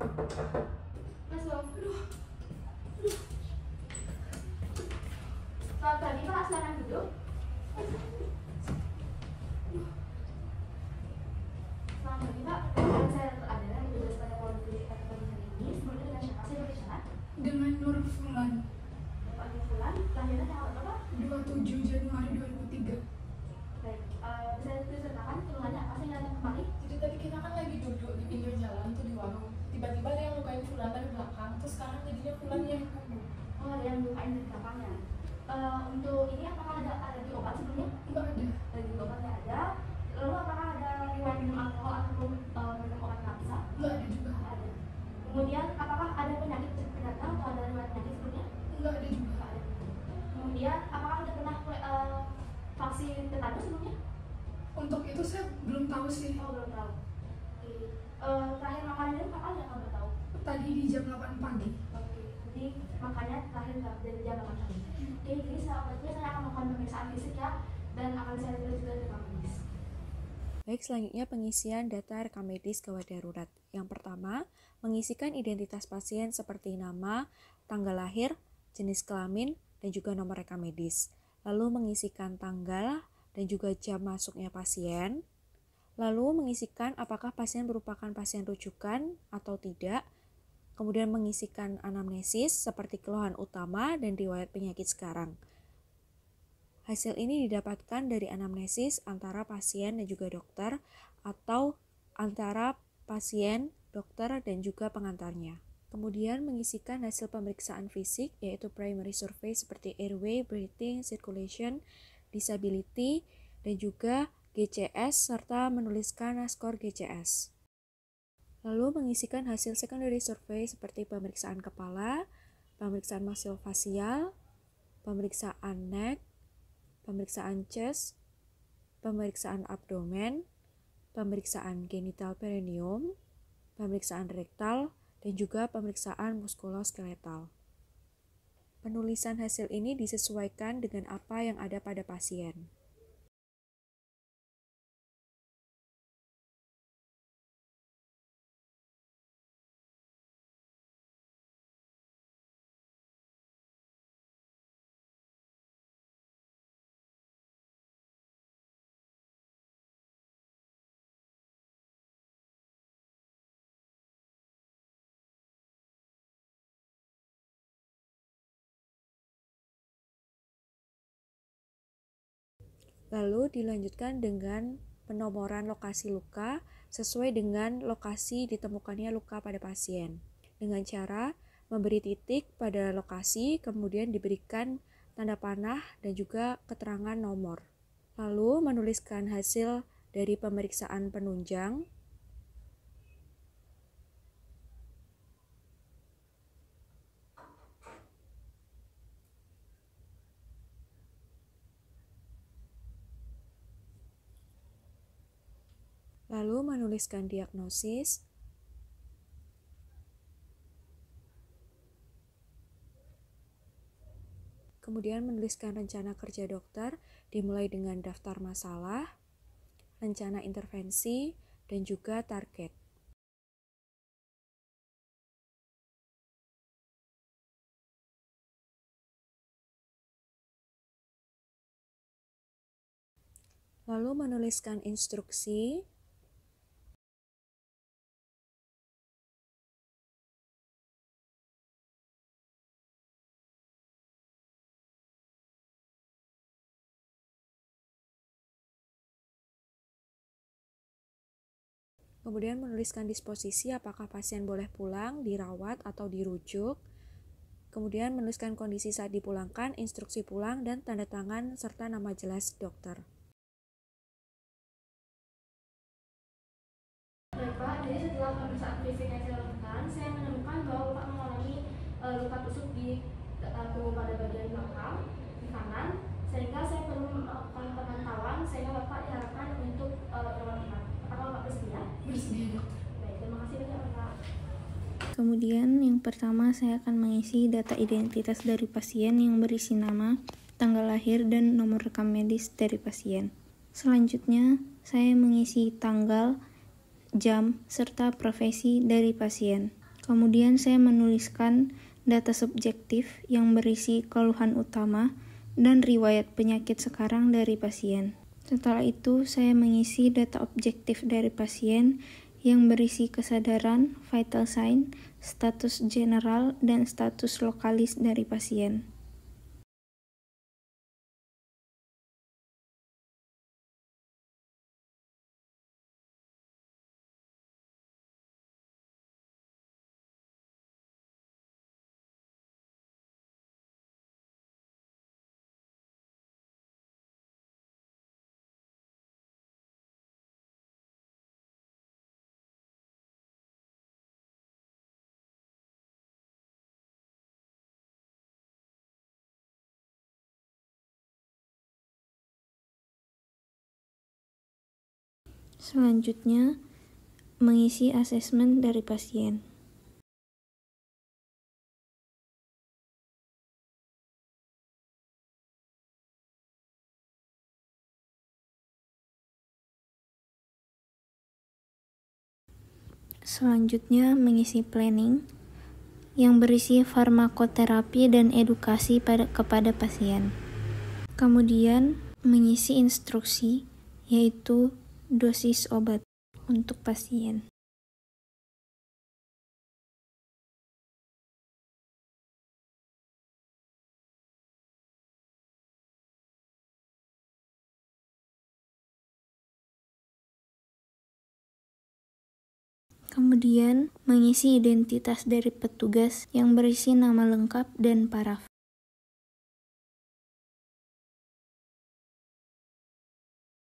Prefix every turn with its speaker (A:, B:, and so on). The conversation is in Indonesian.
A: Let's go. Selamat pagi Pak, silakan duduk. Selamat pagi Pak, perkenalkan saya Dr. Adela yang bertugas pada Poliklinik Kota hari ini. Sebelumnya dengan siapa saya berbicara?
B: Dengan Nur Fulan.
A: Bapak Nur Fulan, lahirnya tanggal berapa?
B: 27 Januari 2003.
A: Baik, bisa diceritakan keluhannya apa sih yang datang kemari?
B: Jadi tadi kita kan lagi duduk di pinggir jalan tuh di warung. Tiba-tiba ada yang lukain Fulan dari belakang. Terus sekarang jadinya Fulan yang punggung.
A: Oh, ada yang lukain di belakangnya. Untuk ini apakah ada di obat sebelumnya?
B: Enggak ada.
A: Di obat nggak ada. Lalu apakah ada riwayat minum alkohol ataupun minum obat nafsa?
B: Enggak ada juga.
A: Ada. Kemudian apakah ada penyakit penyerta atau ada riwayat penyakit sebelumnya?
B: Enggak ada juga.
A: Nggak ada. Kemudian apakah sudah pernah vaksin tetanus sebelumnya?
B: Untuk itu saya belum tahu sih.
A: Oh, belum tahu. Oke. Terakhir makan minum kapan ya kamu tahu?
B: Tadi di jam 8 pagi.
A: Oke. Jadi makannya terakhir dari jam 8 pagi. Oke, jadi selanjutnya saya akan melakukan pemeriksaan fisik ya, dan akan saya tulis juga rekam medis.
C: Baik, selanjutnya pengisian data rekam medis gawat darurat. Yang pertama, mengisikan identitas pasien seperti nama, tanggal lahir, jenis kelamin, dan juga nomor rekam medis. Lalu mengisikan tanggal dan juga jam masuknya pasien. Lalu mengisikan apakah pasien merupakan pasien rujukan atau tidak. Kemudian mengisikan anamnesis seperti keluhan utama dan riwayat penyakit sekarang. Hasil ini didapatkan dari anamnesis antara pasien dan juga dokter atau antara pasien, dokter, dan juga pengantarnya. Kemudian mengisikan hasil pemeriksaan fisik yaitu primary survey seperti airway, breathing, circulation, disability, dan juga GCS serta menuliskan skor GCS. Lalu mengisikan hasil secondary survey seperti pemeriksaan kepala, pemeriksaan maksilofacial, pemeriksaan neck, pemeriksaan chest, pemeriksaan abdomen, pemeriksaan genital perineum, pemeriksaan rektal, dan juga pemeriksaan muskuloskeletal. Penulisan hasil ini disesuaikan dengan apa yang ada pada pasien. Lalu dilanjutkan dengan penomoran lokasi luka sesuai dengan lokasi ditemukannya luka pada pasien. Dengan cara memberi titik pada lokasi, kemudian diberikan tanda panah dan juga keterangan nomor. Lalu menuliskan hasil dari pemeriksaan penunjang. Lalu menuliskan diagnosis, kemudian menuliskan rencana kerja dokter dimulai dengan daftar masalah, rencana intervensi, dan juga target. Lalu menuliskan instruksi, kemudian menuliskan disposisi apakah pasien boleh pulang, dirawat, atau dirujuk. Kemudian menuliskan kondisi saat dipulangkan, instruksi pulang, dan tanda tangan serta nama jelas dokter.
A: Baik Pak, jadi setelah pemeriksaan fisik yang saya lakukan, saya menemukan bahwa Bapak mengalami luka tusuk di tubuh pada bagian belakang, di kanan, sehingga saya perlu melakukan pemantauan sehingga Bapak diharapkan untuk rawat inap. Apakah Bapak bersedia?
B: Bersedia, dokter.
A: Baik, terima kasih banyak Bapak.
D: Kemudian yang pertama saya akan mengisi data identitas dari pasien yang berisi nama, tanggal lahir, dan nomor rekam medis dari pasien. Selanjutnya saya mengisi tanggal, jam, serta profesi dari pasien. Kemudian saya menuliskan data subjektif yang berisi keluhan utama dan riwayat penyakit sekarang dari pasien. Setelah itu, saya mengisi data objektif dari pasien yang berisi kesadaran, vital sign, status general, dan status lokalis dari pasien. Selanjutnya, mengisi asesmen dari pasien. Selanjutnya, mengisi planning yang berisi farmakoterapi dan edukasi kepada pasien. Kemudian, mengisi instruksi, yaitu dosis obat untuk pasien. Kemudian, mengisi identitas dari petugas yang berisi nama lengkap dan paraf.